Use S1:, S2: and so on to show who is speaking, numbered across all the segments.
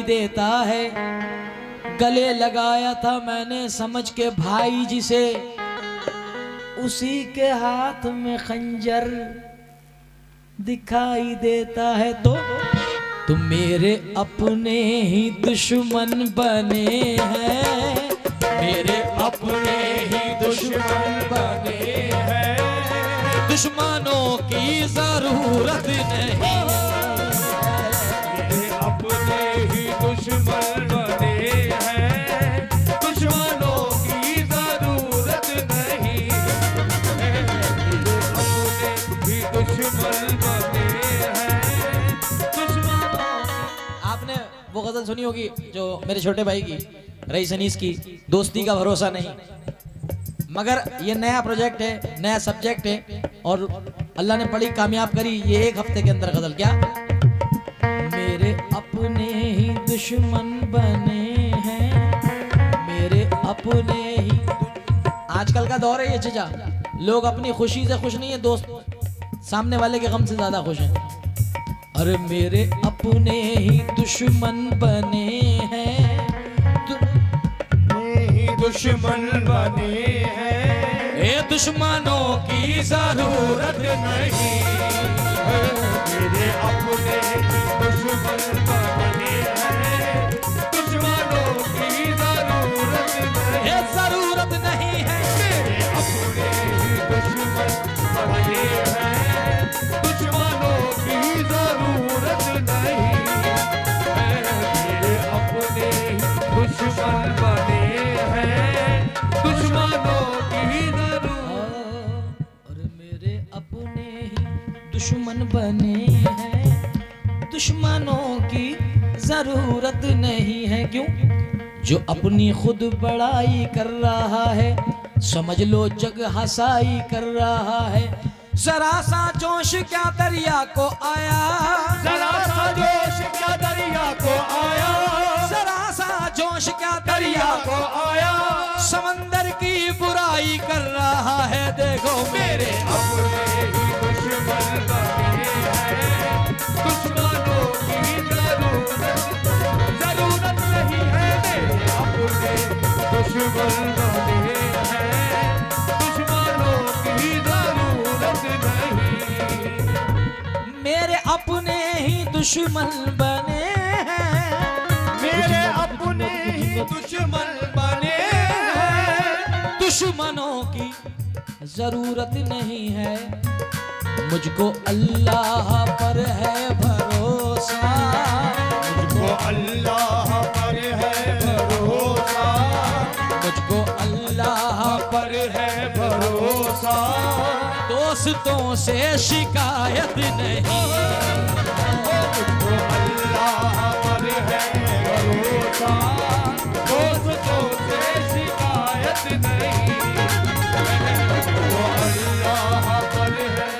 S1: देता है। गले लगाया था मैंने समझ के भाई जिसे, उसी के हाथ में खंजर दिखाई देता है। तो तुम मेरे अपने ही दुश्मन बने हैं, मेरे अपने ही दुश्मन बने हैं। दुश्मनों की जरूरत नहीं,
S2: मेरे अपने ही दुश्मन बने हैं, दुश्मनों की जरूरत नहीं। मेरे अपने ही दुश्मन बने हैं, दुश्मनों।
S1: आपने वो गजल सुनी होगी जो मेरे छोटे भाई की, रईस अनीस की, दोस्ती का भरोसा नहीं। मगर ये नया प्रोजेक्ट है, नया सब्जेक्ट है और अल्लाह ने बड़ी कामयाब करी ये एक हफ्ते के अंदर गजल। क्या मेरे अपने ही दुश्मन बने हैं, मेरे अपने ही। आजकल का दौर है ये चीजा, लोग अपनी खुशी से खुश नहीं है, दोस्त सामने वाले के गम से ज्यादा खुश हैं। अरे मेरे अपने ही दुश्मन बने हैं,
S2: दुश्मन बने हैं,
S1: ये दुश्मनों की जरूरत नहीं।
S2: मेरे अपने दुश्मन बने हैं, दुश्मनों की जरूरत नहीं।
S1: ये जरूरत नहीं है।
S2: मेरे अपने दुश्मन बने हैं, दुश्मनों की जरूरत नहीं। मेरे अपने दुश्मन बने हैं, दुश्मनों की जरूरत।
S1: और मेरे अपने ही दुश्मन बने हैं, दुश्मनों की जरूरत नहीं है। क्यों? जो अपनी खुद बड़ाई कर रहा है, समझ लो जग हंसाई कर रहा है। जरा सा जोश क्या दरिया को आया,
S2: जरा सा जोश क्या दरिया को आया,
S1: जरा सा जोश क्या
S2: दरिया को आया।
S1: समंदर की बुराई कर रहा है। देखो मेरे
S2: अपने ही दुश्मन बने हैं, दुश्मनों की जरूरत नहीं है। मेरे अपने दुश्मन बने हैं, दुश्मनों की जरूरत नहीं।
S1: मेरे अपने ही दुश्मन बने हैं,
S2: मेरे अपने ही दुश्मन बने हैं,
S1: दुश्मनों की जरूरत नहीं है। मुझको अल्लाह पर है भरोसा,
S2: मुझको अल्लाह पर है भरोसा,
S1: मुझको अल्लाह
S2: पर है भरोसा।
S1: दोस्तों से शिकायत नहीं।
S2: मुझको अल्लाह पर है भरोसा, दोस्तों से शिकायत नहीं। मुझको अल्लाह पर है।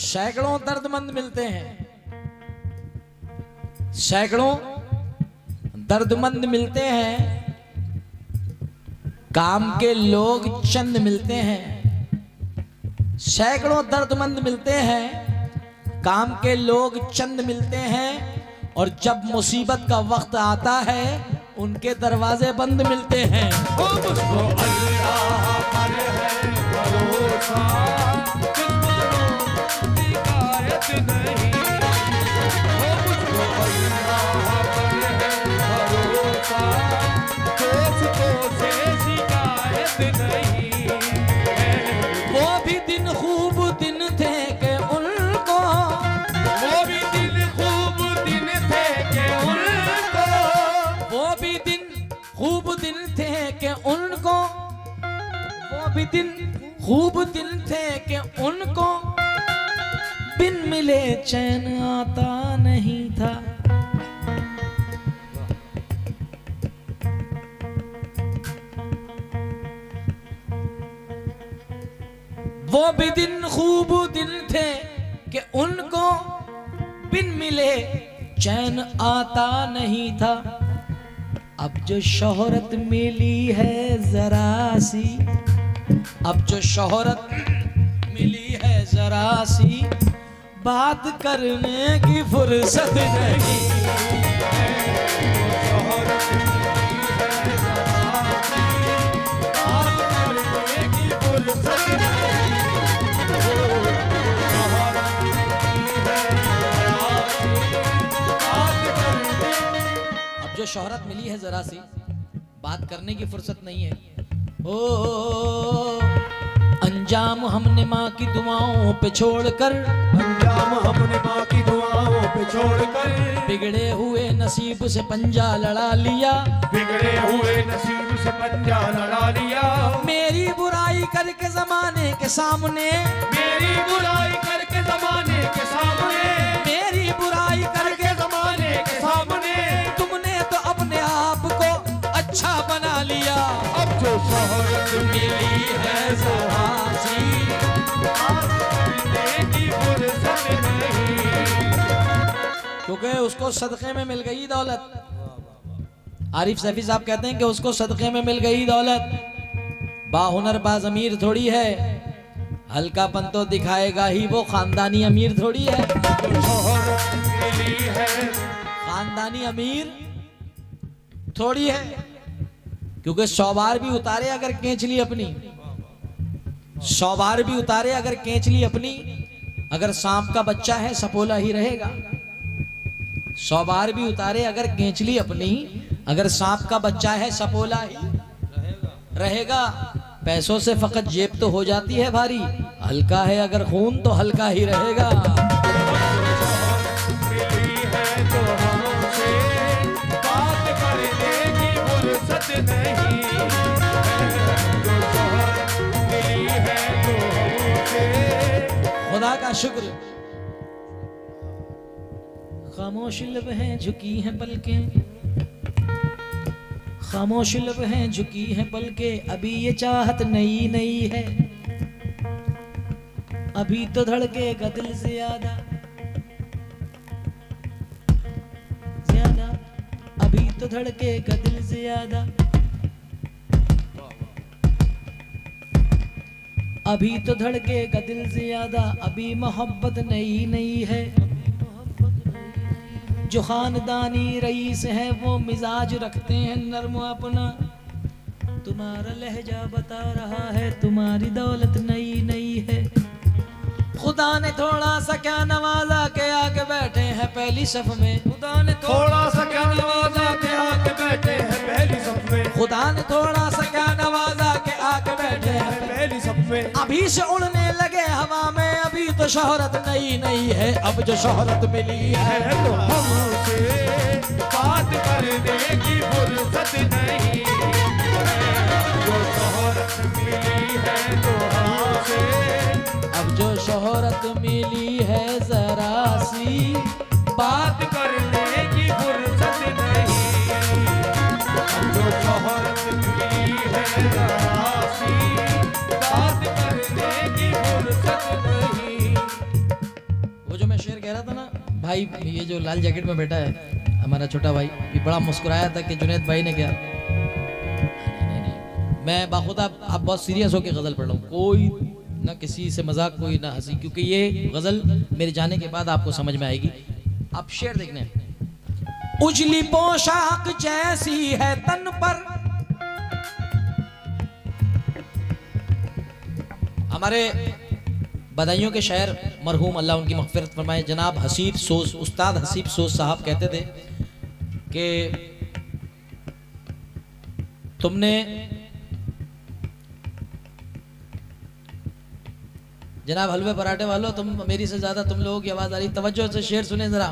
S1: सैकड़ों दर्दमंद मिलते हैं, सैकड़ों दर्दमंद मिलते हैं, काम के लोग चंद मिलते हैं। सैकड़ों दर्दमंद मिलते हैं, काम के लोग चंद मिलते हैं, और जब मुसीबत का वक्त आता है उनके दरवाजे बंद मिलते हैं।
S2: मुझको अल्लाह पर है भरोसा, शिकायत नहीं। मुझको अल्लाह पर है भरोसा, दोस्तों से शिकायत नहीं।
S1: वो भी दिन खूब दिन थे कि उनको,
S2: वो भी दिन खूब दिन थे कि उनको,
S1: वो भी दिन खूब दिन थे कि उनको, वो भी दिन खूब दिन थे कि उनको बिन मिले चैन आता नहीं था। वो भी दिन खूब दिन थे कि उनको बिन मिले चैन आता नहीं था। अब जो शोहरत मिली है जरा सी, अब जो शोहरत मिली है जरा सी, बात करने की फुर्सत नहीं। जो शोहरत मिली है जरा सी, बात करने की फुर्सत नहीं है। ओ अंजाम हमने माँ की दुआओं पे छोड़कर,
S2: अंजाम हमने माँ की दुआओं पे छोड़कर,
S1: बिगड़े हुए नसीब से पंजा लड़ा लिया,
S2: बिगड़े हुए नसीब से पंजा लड़ा लिया।
S1: मेरी बुराई करके जमाने के सामने,
S2: मेरी बुराई करके जमाने के सामने,
S1: मेरी बुराई करके
S2: जमाने के सामने,
S1: तुमने तो अपने आप को अच्छा बना लिया।
S2: अब जो शोहरत
S1: मिली है जरा सी,
S2: मिलने की फुर्सत नहीं।
S1: क्योंकि उसको सदक़े में मिल गई दौलत। आरिफ सैफी साहब कहते हैं कि उसको सदक़े में मिल गई दौलत। बाहुनर बाज अमीर थोड़ी है, हल्कापन तो दिखाएगा ही वो, खानदानी अमीर थोड़ी है।
S2: जो शोहरत मिली है,
S1: खानदानी अमीर थोड़ी है, क्योंकि 100 बार भी उतारे अगर केंचली अपनी, 100 बार भी उतारे अगर केंचली अपनी, अगर सांप का बच्चा है सपोला ही रहेगा। 100 बार भी उतारे अगर केंचली अपनी, अगर सांप का बच्चा है सपोला ही रहेगा। पैसों से फकत जेब तो हो जाती है भारी, हल्का है अगर खून तो हल्का ही रहेगा।
S2: मिली है तो हमसे बात करने की फुर्सत नहीं। जो शोहरत मिली है तो हमसे,
S1: खुदा का शुक्र। खामोश लब हैं झुकी हैं पलकें, खामोश लब हैं झुकी हैं पलकें, अभी ये चाहत नई नई है, अभी तो धड़केगा दिल ज्यादा ज्यादा, अभी तो धड़केगा दिल ज्यादा, अभी तो धड़केगा दिल ज्यादा, अभी मोहब्बत नई नई है। जो खानदानी रईस है वो मिजाज रखते हैं नर्म अपना, तुम्हारा लहजा बता रहा है तुम्हारी दौलत नई नई है। खुदा ने थोड़ा सा क्या नवाजा के आके बैठे हैं पहली सफ में, खुदा ने
S2: थोड़ा सा क्या नवाजा के आके बैठे हैं पहली सफ में,
S1: खुदा ने थोड़ा सा क्या नवाजा के आके बैठे हैं
S2: पहली सफ में।
S1: अभी से उड़ने लगे हवा में, अभी तो शोहरत नई नई है, अब जो शोहरत मिली है
S2: है तो हमसे बात करने की फुर्सत नहीं। जो शोहरत मिली है तो हमसे,
S1: अब जो शोहरत मिली है जरा सी,
S2: बात करने की फुर्सत नहीं। जो शोहरत मिली है जरा सी, बात करने की फुर्सत नहीं।
S1: वो जो मैं शेर कह रहा था ना भाई, ये जो लाल जैकेट में बैठा है हमारा छोटा भाई, ये बड़ा मुस्कुराया था कि जुनैद भाई ने क्या। मैं बाखुदा आप बहुत सीरियस होकर गजल पढ़ रहा हूँ, कोई ना किसी से मजाक कोई ना हंसी, क्योंकि ये गजल मेरे जाने के बाद आपको समझ में आएगी। आप शेर देखने, उजली पोशाक जैसी है तन पर, हमारे बदायूं के शायर मरहूम अल्लाह उनकी मग़फ़िरत फरमाए जनाब हसीब सोज, उस्ताद हसीब सोज साहब कहते थे कि तुमने, जनाब हलवे पराठे वालों, तुम मेरी से ज्यादा तुम लोगों की आवाज आ रही, तवज्जो से शेर सुने जरा।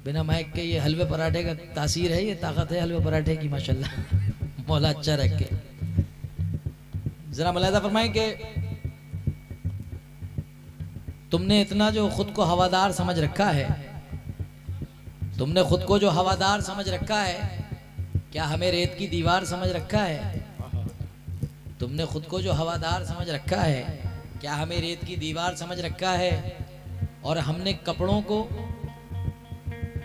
S1: बिना माइक के ये हलवे पराठे का तासीर है, ये ताकत है हलवे पराठे की माशाल्लाह। मौला अच्छा रखे। जरा मुलाहिजा फरमाएं कि तुमने इतना जो खुद को हवादार समझ रखा है, तुमने खुद को जो हवादार समझ रखा है, क्या हमें रेत की दीवार समझ रखा है? तुमने खुद को जो हवादार समझ रखा है, क्या हमें रेत की दीवार समझ रखा है? और हमने कपड़ों को,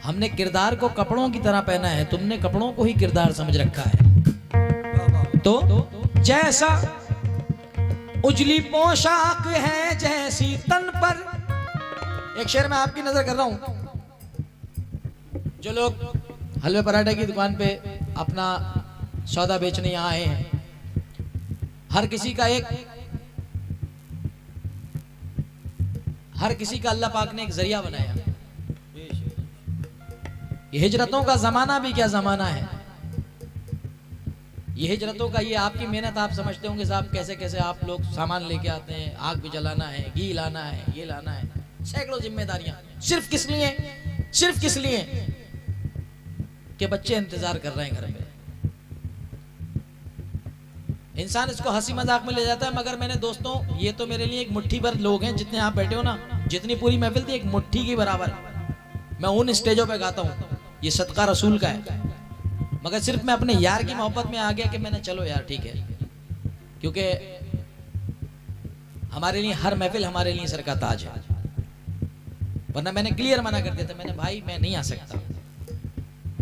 S1: हमने किरदार को कपड़ों की तरह पहना है, तुमने कपड़ों को ही किरदार समझ रखा है। तो जैसा उजली पोशाक है जैसी तन पर, एक शेर में आपकी नजर कर रहा हूं, जो लोग हलवे पराठे की दुकान पे अपना सौदा बेचने यहाँ आए हैं, हर किसी का अल्लाह पाक ने एक जरिया बनाया। ये हिजरतों का जमाना भी क्या जमाना है। ये हिजरतों का, ये आपकी मेहनत, आप समझते होंगे साहब कैसे कैसे आप लोग सामान लेके आते हैं, आग भी जलाना है, घी लाना है, ये लाना है, सैकड़ों जिम्मेदारियां। सिर्फ किस लिए? सिर्फ किस लिए कि बच्चे इंतजार कर रहे हैं घर पे। इंसान इसको हंसी मजाक में ले जाता है, मगर मैंने दोस्तों, ये तो मेरे लिए एक मुट्ठी भर लोग हैं जितने आप बैठे हो ना, जितनी पूरी महफिल थी एक मुट्ठी की बराबर। मैं उन स्टेजों पे गाता हूँ, ये सदका रसूल का है, मगर सिर्फ मैं अपने यार की मोहब्बत में आ गया कि मैंने चलो यार ठीक है, क्योंकि हमारे लिए हर महफिल हमारे लिए सर का ताज है। वरना मैंने क्लियर मना कर दिया था, मैंने भाई मैं नहीं आ सकता।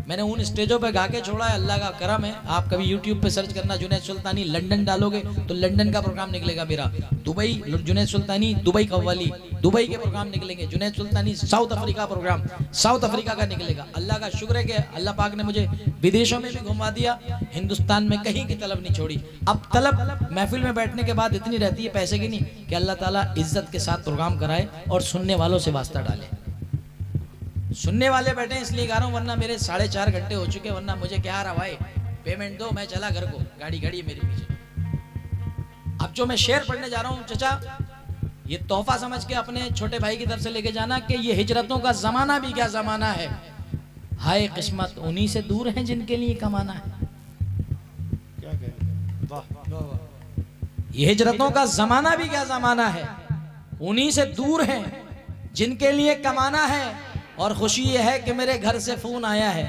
S1: मैंने उन स्टेजों पे गा के छोड़ा है, अल्लाह का करम है। आप कभी YouTube पे सर्च करना जुनैद सुल्तानी लंदन डालोगे तो लंदन का प्रोग्राम निकलेगा मेरा, Dubai Junaid Sultani Dubai qawwali Dubai के प्रोग्राम निकलेंगे, Junaid Sultani South Africa programme South Africa का निकलेगा। अल्लाह का शुक्र है कि अल्लाह पाक ने मुझे विदेशों में भी घुमा दिया, हिंदुस्तान में कहीं की तलब नहीं छोड़ी। अब तलब महफिल में बैठने के बाद इतनी रहती है पैसे की नहीं, कि अल्लाह ताला इज्जत के साथ प्रोग्राम कराए और सुनने वालों से वास्ता डाले। सुनने वाले बैठे इसलिए गा रहा हूं, वरना मेरे 4.5 घंटे हो चुके, वरना मुझे क्या रहा भाई, पेमेंट दो, मैं चला घर को, गाड़ी खड़ी है मेरे पीछे। अब जो मैं शेर पढ़ने जा रहा हूं चचा, ये तोहफा समझ के अपने छोटे भाई की तरफ से लेके जाना कि ये हिजरतों का जमाना भी क्या जमाना है। हाय किस्मत उन्हीं से दूर हैं जिनके लिए कमाना है।
S2: क्या कहें, वाह।
S1: ये हिजरतों का जमाना भी क्या जमाना है, उन्हीं से दूर हैं जिनके लिए कमाना है। और खुशी ये है कि मेरे घर से फोन आया है,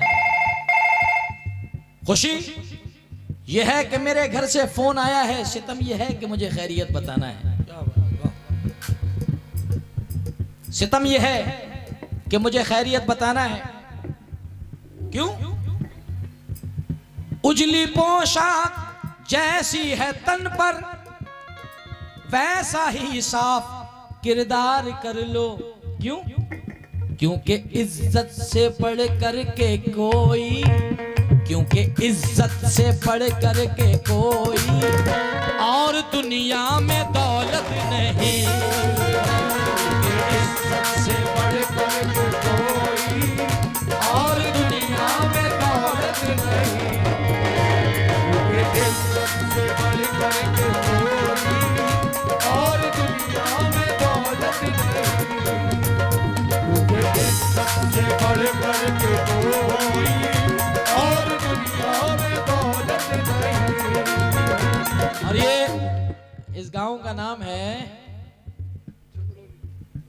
S1: खुशी ये है कि मेरे घर से फोन आया है, सितम ये है कि मुझे खैरियत बताना है। सितम ये है कि मुझे खैरियत बताना है। क्यों? उजली पोशाक जैसी है तन पर, वैसा ही साफ किरदार कर लो। क्यों? क्योंकि इज्जत से बढ़ कर के कोई, क्योंकि इज्जत से बढ़ कर के कोई और दुनिया में दौलत नहीं। इज्जत से बढ़ कर के कोई और दुनिया में दौलत नहीं। इज्जत से बढ़ कर के कोई और दुनिया में दौलत नहीं। सबसे बड़े बड़े के कोई और दुनिया में दौलत नहीं। और ये इस गांव का नाम है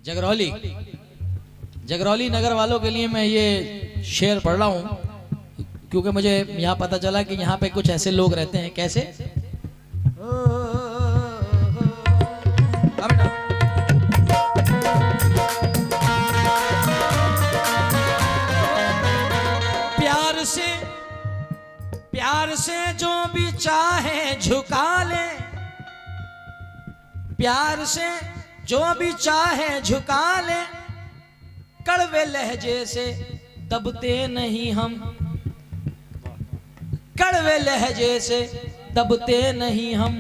S1: जगरौली। जगरौली नगर वालों के लिए मैं ये शेर पढ़ रहा हूं, क्योंकि मुझे यहाँ पता चला कि यहाँ पे कुछ ऐसे लोग रहते हैं। कैसे? प्यार से जो भी चाहे झुका ले, प्यार से जो भी चाहे झुका ले, कड़वे लहजे से दबते नहीं हम, कड़वे लहजे से दबते नहीं हम।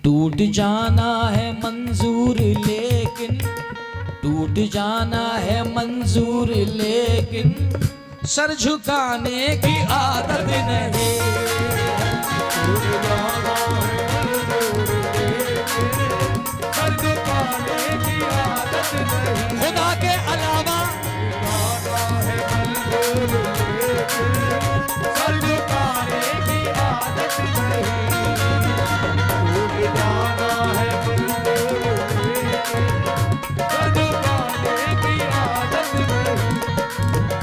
S1: टूट जाना है मंजूर लेकिन, टूट जाना है मंजूर लेकिन सर झुकाने की आदत नहीं। टूट जाना है मंजूर लेकिन सर झुकाने की आदत नहीं। खुदा के अलावा है मंजूर लेकिन सर झुकाने की आदत नहीं। टूट जाना है मंजूर लेकिन सर झुकाने की आदत नहीं।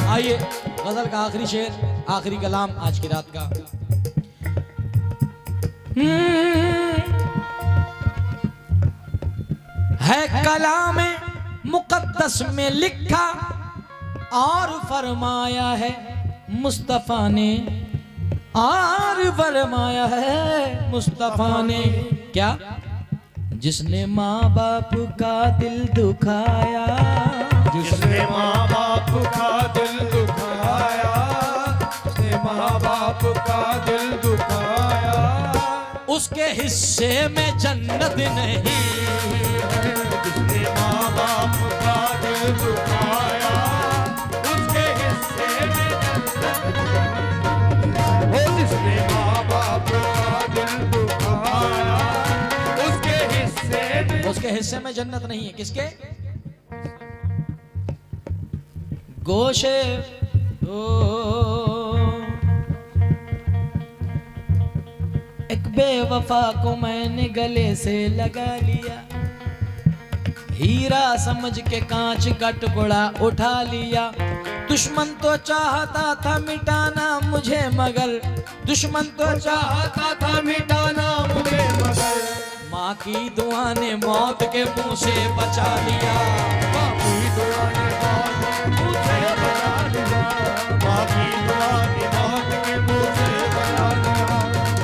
S1: आइए गजल का आखिरी शेर, आखिरी कलाम आज की रात का। है कलाम मुकद्दस में लिखा और फरमाया है मुस्तफा ने, और फरमाया है मुस्तफा ने। क्या? जिसने माँ बाप का दिल दुखाया,
S2: जिसने माँ बाप का दिल दुखाया, जिसने माँ बाप का दिल दुखाया,
S1: उसके हिस्से में जन्नत नहीं।
S2: जिसने माँ बाप का दिल दुखाया, उसके हिस्से में
S1: हिस्से में जन्नत नहीं है। किसके? गोशे ओ एक बेवफा को मैंने गले से लगा लिया, हीरा समझ के कांच का टुकड़ा उठा लिया। दुश्मन तो चाहता था मिटाना मुझे मगर, दुश्मन तो चाहता था मिटाना मुझे मगर, माँ की दुआ ने मौत के मुंह से बचा लिया।
S2: माँ की दुआ ने मौत के मुंह से बचा लिया। माँ की दुआ ने मौत के मुंह से बचा लिया।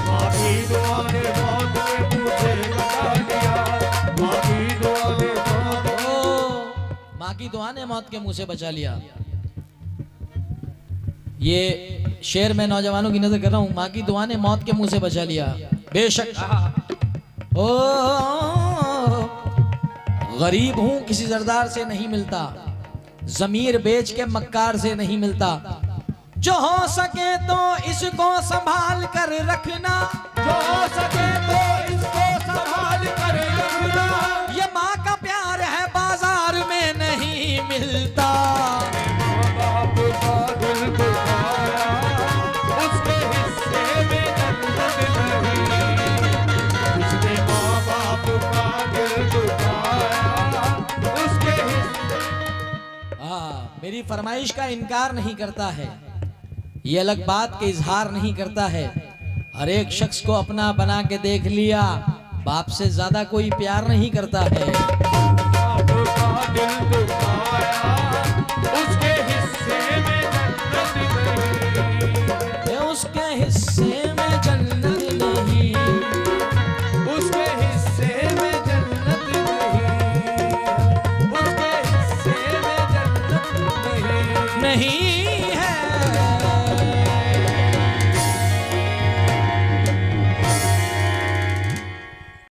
S2: माँ की दुआ ने मौत के मुंह से बचा लिया। माँ की दुआ ने
S1: माँ की दुआ ने मौत के मुंह से बचा लिया। ये शेर मैं नौजवानों की नजर कर रहा हूं। माँ की दुआ ने मौत के मुंह से बचा लिया। बेशक ओ गरीब हूं किसी जरदार से नहीं मिलता, जमीर बेच के मक्कार से नहीं मिलता। जो हो सके तो इसको संभाल कर रखना,
S2: जो हो सके तो इसको संभाल कर रखना।
S1: ये माँ का प्यार है बाजार में नहीं मिलता।
S2: बाप का दिल दुखाया, उसके हिस्से में जन्नत नहीं। उसने माँ बाप का दिल दुखाया, उसके
S1: मेरी फरमाइश का इनकार नहीं करता है, ये अलग बात के इजहार नहीं करता है। हर एक शख्स को अपना बना के देख लिया, बाप से ज्यादा कोई प्यार नहीं करता है।
S2: बाप का दिल दुखाया, उसके हिस्से में जन्नत नहीं।
S1: ये उसके हिस्से में जन्नत नहीं,
S2: उसके हिस्से में जन्नत नहीं। उसके हिस्से में जन्नत नहीं।
S1: नहीं